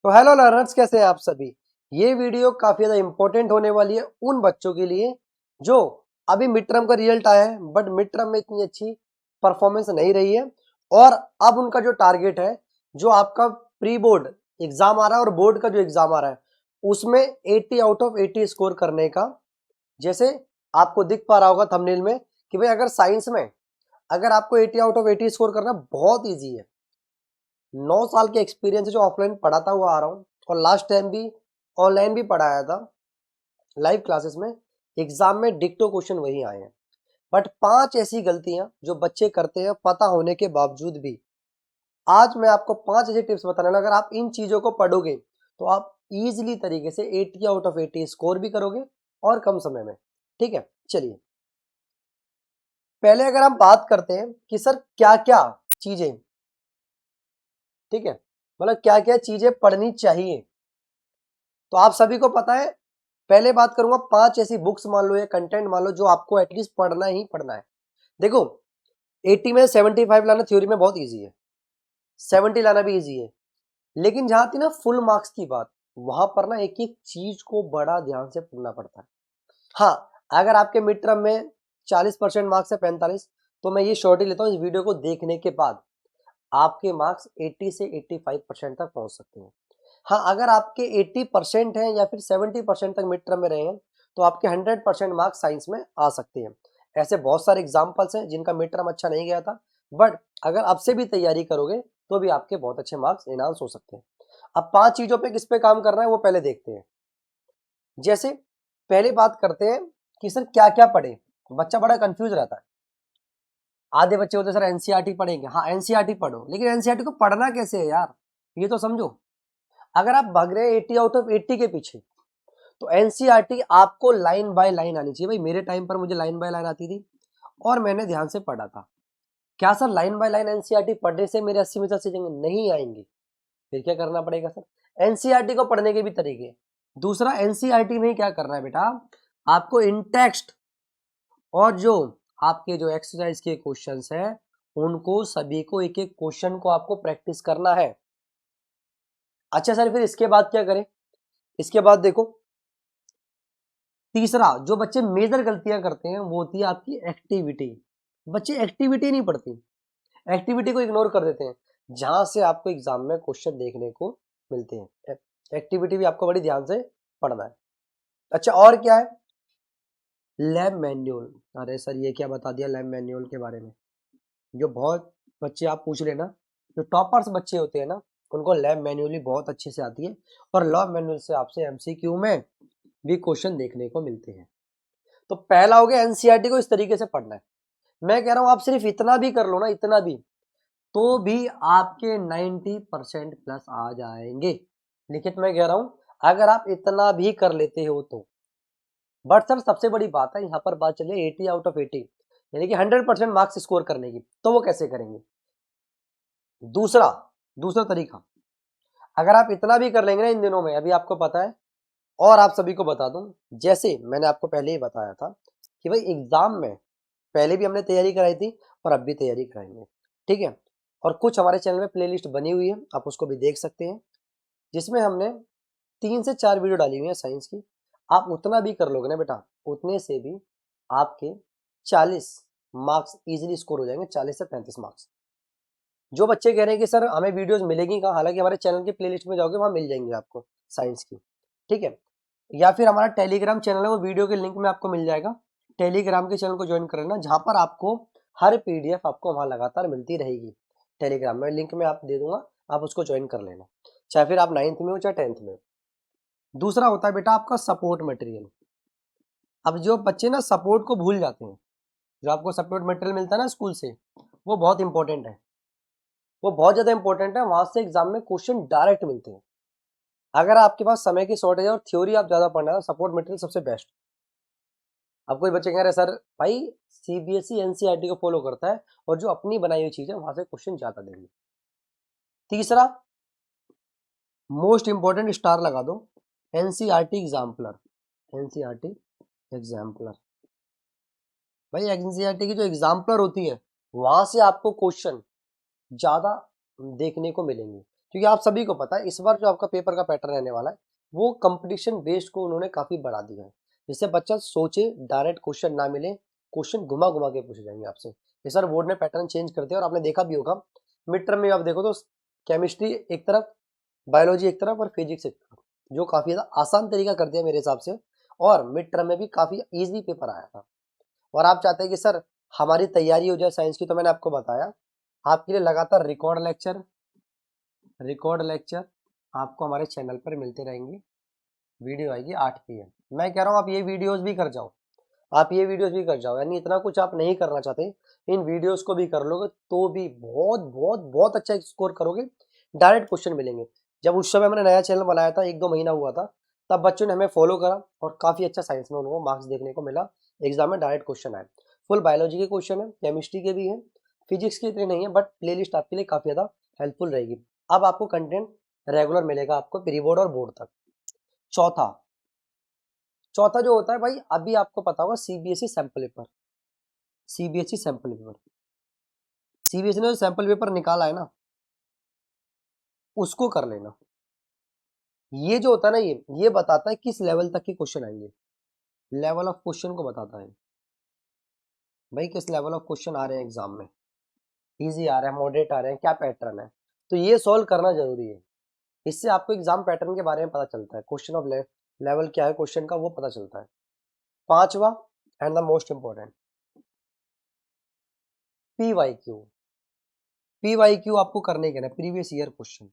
तो hello learners, कैसे हैं आप सभी। ये वीडियो काफी ज्यादा इंपॉर्टेंट होने वाली है उन बच्चों के लिए जो अभी मिड टर्म का रिजल्ट आया है बट मिड टर्म में इतनी अच्छी परफॉर्मेंस नहीं रही है और अब उनका जो टारगेट है, जो आपका प्री बोर्ड एग्जाम आ रहा है और बोर्ड का जो एग्जाम आ रहा है उसमें 80 आउट ऑफ 80 स्कोर करने का। जैसे आपको दिख पा रहा होगा थंबनेल में कि भाई अगर साइंस में अगर आपको 80 आउट ऑफ 80 स्कोर करना बहुत ईजी है। 9 साल के एक्सपीरियंस जो ऑफलाइन पढ़ाता हुआ आ रहा हूँ और लास्ट टाइम भी ऑनलाइन भी पढ़ाया था लाइव क्लासेस में। एग्जाम में डिक्टो क्वेश्चन वही आए हैं बट 5 ऐसी गलतियां जो बच्चे करते हैं पता होने के बावजूद भी। आज मैं आपको 5 ऐसे टिप्स बताने वाला, अगर आप इन चीजों को पढ़ोगे तो आप इजीली तरीके से 80 आउट ऑफ 80 स्कोर भी करोगे और कम समय में। ठीक है, चलिए पहले अगर हम बात करते हैं कि सर क्या क्या चीजें, ठीक है, मतलब क्या क्या चीजें पढ़नी चाहिए, तो आप सभी को पता है। पहले बात करूंगा 5 ऐसी बुक्स मान लो या कंटेंट मान लो जो आपको एटलीस्ट पढ़ना ही पढ़ना है। देखो 80 में 75 लाना थ्योरी में बहुत इजी है, 70 लाना भी इजी है, लेकिन जहां थी ना फुल मार्क्स की बात, वहां पर ना एक एक चीज को बड़ा ध्यान से पढ़ना पड़ता है। हाँ, अगर आपके मिड टर्म में 40% मार्क्स है 45, तो मैं ये शॉर्ट ही लेता हूँ इस वीडियो को देखने के बाद आपके मार्क्स 80 से 85% तक पहुंच सकते हैं। हाँ, अगर आपके 80% हैं या फिर 70% तक मिड टर्म में रहे हैं तो आपके 100% मार्क्स साइंस में आ सकते हैं। ऐसे बहुत सारे एग्जाम्पल्स हैं जिनका मिड टर्म अच्छा नहीं गया था बट अगर अब से भी तैयारी करोगे तो भी आपके बहुत अच्छे मार्क्स एनहांस हो सकते हैं। अब 5 चीजों पे किस पे काम करना है वो पहले देखते हैं। जैसे पहले बात करते हैं कि सर क्या क्या पढ़े। बच्चा बड़ा कंफ्यूज रहता है। आधे बच्चे होते हैं, सर एनसीईआरटी पढ़ेंगे। हाँ, एनसीईआरटी पढ़ो, लेकिन एनसीईआरटी को पढ़ना कैसे है यार, ये तो समझो। अगर आप भाग रहे हैं 80 आउट ऑफ 80 के पीछे तो एनसीईआरटी आपको लाइन बाय लाइन आनी चाहिए। भाई मेरे टाइम पर मुझे लाइन बाय लाइन आती थी और मैंने ध्यान से पढ़ा था। क्या sir line by line NCERT पढ़ने से मेरे 80 में से 80 जगह नहीं आएंगे? फिर क्या करना पड़ेगा सर? एनसीईआरटी को पढ़ने के भी तरीके हैं। दूसरा, एनसीईआरटी में क्या करना है बेटा, आपको इन टेक्स्ट और जो आपके जो एक्सरसाइज के क्वेश्चंस हैं उनको सभी को एक एक क्वेश्चन को आपको प्रैक्टिस करना है। अच्छा सर, फिर इसके बाद क्या करें? इसके बाद देखो, तीसरा जो बच्चे मेजर गलतियां करते हैं वो होती है आपकी एक्टिविटी। बच्चे एक्टिविटी नहीं पढ़ती, एक्टिविटी को इग्नोर कर देते हैं जहां से आपको एग्जाम में क्वेश्चन देखने को मिलते हैं। एक्टिविटी भी आपको बड़ी ध्यान से पढ़ना है। अच्छा, और क्या है? Lab manual. अरे सर ये क्या बता दिया लैब मैन्युअल के बारे में। जो बहुत बच्चे आप पूछ लेना, जो टॉपर्स बच्चे होते हैं ना, उनको लैब मैन्युअली बहुत अच्छे से आती है और लैब मैन्युअल से आपसे एमसीक्यू में भी क्वेश्चन देखने को मिलते हैं। तो पहला हो गया एनसीईआरटी को इस तरीके से पढ़ना है। मैं कह रहा हूं आप सिर्फ इतना भी कर लो ना, इतना भी, तो भी आपके 90% प्लस आ जाएंगे। लिखित मैं कह रहा हूं, अगर आप इतना भी कर लेते हो तो। बट सर सबसे बड़ी बात है यहाँ पर बात चलिए 80 आउट ऑफ 80 यानी कि 100% मार्क्स स्कोर करने की, तो वो कैसे करेंगे? दूसरा दूसरा तरीका, अगर आप इतना भी कर लेंगे ना इन दिनों में, अभी आपको पता है और आप सभी को बता दूं, जैसे मैंने आपको पहले ही बताया था कि भाई एग्जाम में पहले भी हमने तैयारी कराई थी और अब भी तैयारी कराएंगे। ठीक है, और कुछ हमारे चैनल में प्लेलिस्ट बनी हुई है, आप उसको भी देख सकते हैं, जिसमें हमने 3 से 4 वीडियो डाली हुई है साइंस की। आप उतना भी कर लोगे ना बेटा, उतने से भी आपके 40 मार्क्स इजीली स्कोर हो जाएंगे, 40 से 35 मार्क्स। जो बच्चे कह रहे हैं कि सर हमें वीडियोस मिलेगी कहाँ, हालांकि हमारे चैनल की प्लेलिस्ट में जाओगे वहां मिल जाएंगे आपको साइंस की। ठीक है, या फिर हमारा टेलीग्राम चैनल है, वो वीडियो के लिंक में आपको मिल जाएगा। टेलीग्राम के चैनल को ज्वाइन कर लेना, जहां पर आपको हर पीडीएफ आपको वहां लगातार मिलती रहेगी। टेलीग्राम में लिंक में आप दे दूंगा, आप उसको ज्वाइन कर लेना, चाहे फिर आप 9th में हो चाहे 10th में हो। दूसरा होता है बेटा आपका सपोर्ट मटेरियल। अब जो बच्चे ना सपोर्ट को भूल जाते हैं, जो आपको सपोर्ट मटेरियल मिलता है ना स्कूल से, वो बहुत इंपॉर्टेंट है, वो बहुत ज्यादा इंपॉर्टेंट है। वहां से एग्जाम में क्वेश्चन डायरेक्ट मिलते हैं। अगर आपके पास समय की शॉर्टेज है और थ्योरी आप ज्यादा पढ़ना है, सपोर्ट मटेरियल सबसे बेस्ट। अब कोई बच्चे कह रहे हैं सर भाई सीबीएसई एनसीईआरटी को फॉलो करता है और जो अपनी बनाई हुई चीज है वहां से क्वेश्चन ज्यादा देंगे। तीसरा मोस्ट इंपॉर्टेंट, स्टार लगा दो, एनसीईआरटी एग्जाम्पलर। एनसीईआरटी एग्जाम्पलर, भाई एनसीईआरटी की जो एग्जाम्पलर होती है वहां से आपको क्वेश्चन ज्यादा देखने को मिलेंगे, क्योंकि आप सभी को पता है इस बार जो आपका पेपर का पैटर्न रहने वाला है वो कंपटीशन बेस्ड को उन्होंने काफी बढ़ा दिया है, जिससे बच्चा सोचे डायरेक्ट क्वेश्चन ना मिले, क्वेश्चन घुमा घुमा के पूछे जाएंगे आपसे। इस बार बोर्ड ने पैटर्न चेंज कर दिया और आपने देखा भी होगा मिड टर्म में आप देखो तो केमिस्ट्री एक तरफ, बायोलॉजी एक तरफ और फिजिक्स एक तरफ, जो काफी ज्यादा आसान तरीका कर दिया मेरे हिसाब से। और मिड टर्म में भी काफी इजी पेपर आया था। और आप चाहते हैं कि सर हमारी तैयारी हो जाए साइंस की, तो मैंने आपको बताया आपके लिए लगातार रिकॉर्ड लेक्चर आपको हमारे चैनल पर मिलते रहेंगे। वीडियो आएगी 8 PM। मैं कह रहा हूँ आप ये वीडियोस भी कर जाओ, यानी इतना कुछ आप नहीं करना चाहते, इन वीडियोस को भी कर लोगे तो भी बहुत बहुत बहुत अच्छा स्कोर करोगे, डायरेक्ट क्वेश्चन मिलेंगे। जब उस समय मैंने नया चैनल बनाया था, 1-2 महीना हुआ था, तब बच्चों ने हमें फॉलो करा और काफी अच्छा साइंस में उनको मार्क्स देखने को मिला, एग्जाम में डायरेक्ट क्वेश्चन आए। फुल बायोलॉजी के क्वेश्चन है, केमिस्ट्री के भी है, फिजिक्स के इतने नहीं है, बट प्ले लिस्ट आपके लिए काफी ज्यादा हेल्पफुल रहेगी। अब आपको कंटेंट रेगुलर मिलेगा आपको प्री बोर्ड और बोर्ड तक। चौथा चौथा जो होता है भाई, अभी आपको पता होगा सीबीएसई सैंपल पेपर, सीबीएसई ने जो सैंपल पेपर निकाला है ना, उसको कर लेना। ये जो होता है ना, ये बताता है किस लेवल तक के क्वेश्चन आएंगे, लेवल ऑफ क्वेश्चन को बताता है भाई, किस लेवल ऑफ क्वेश्चन आ रहे हैं एग्जाम में, इजी आ रहे हैं, मॉडरेट आ रहे हैं, क्या पैटर्न है। तो ये सॉल्व करना जरूरी है, इससे आपको एग्जाम पैटर्न के बारे में पता चलता है, क्वेश्चन ऑफ लेवल क्या है क्वेश्चन का, वो पता चलता है। पांचवा and the most important, PYQ. PYQ आपको करने के ना प्रीवियस ईयर क्वेश्चन,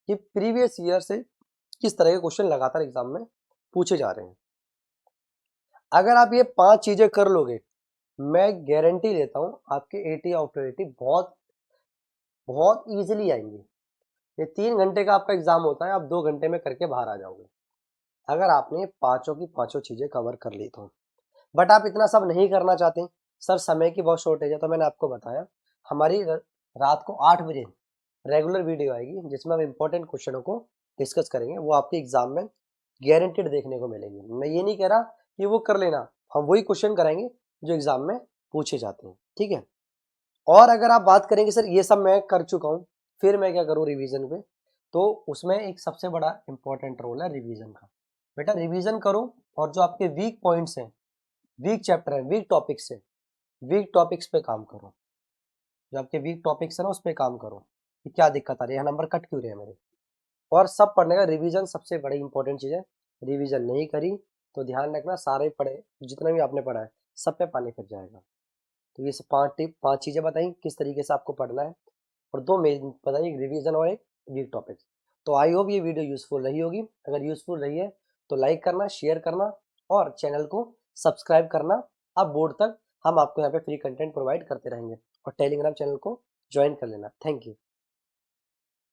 कि प्रीवियस ईयर से किस तरह के क्वेश्चन लगातार एग्जाम में पूछे जा रहे हैं। अगर आप ये 5 चीजें कर लोगे, मैं गारंटी लेता हूं आपके 80 आउट ऑफ 80 बहुत बहुत इजीली आएंगे। ये 3 घंटे का आपका एग्जाम होता है, आप 2 घंटे में करके बाहर आ जाओगे, अगर आपने पांचों की पांचों चीजें कवर कर ली तो। बट आप इतना सब नहीं करना चाहते, सर समय की बहुत शॉर्टेज है, तो मैंने आपको बताया हमारी रात को 8 बजे रेगुलर वीडियो आएगी, जिसमें हम इंपॉर्टेंट क्वेश्चनों को डिस्कस करेंगे, वो आपके एग्जाम में गारंटेड देखने को मिलेंगे। मैं ये नहीं कह रहा कि वो कर लेना, हम वही क्वेश्चन कराएंगे जो एग्जाम में पूछे जाते हैं, ठीक है। और अगर आप बात करेंगे सर ये सब मैं कर चुका हूँ, फिर मैं क्या करूँ रिवीजन पे, तो उसमें एक सबसे बड़ा इंपॉर्टेंट रोल है रिवीजन का। बेटा रिवीजन करो, और जो आपके वीक पॉइंट्स हैं, वीक चैप्टर है, वीक टॉपिक्स पे काम करो। जो आपके वीक टॉपिक्स है ना, उस पे काम करो कि क्या दिक्कत आ रही है, नंबर कट क्यों रहे हैं मेरे। और सब पढ़ने का रिवीजन सबसे बड़ी इंपॉर्टेंट चीज है। रिवीजन नहीं करी तो ध्यान रखना सारे पढ़े, जितना भी आपने पढ़ा है सब पे पानी फिर जाएगा। तो ये 5 चीजें बताई किस तरीके से आपको पढ़ना है, और 2 मेन बताइए, रिवीजन और एक वीक टॉपिक। तो आई होप ये वीडियो यूजफुल रही होगी, अगर यूजफुल रही है तो लाइक करना, शेयर करना और चैनल को सब्सक्राइब करना। अब बोर्ड तक हम आपको यहाँ पे फ्री कंटेंट प्रोवाइड करते रहेंगे, और टेलीग्राम चैनल को ज्वाइन कर लेना। Thank you.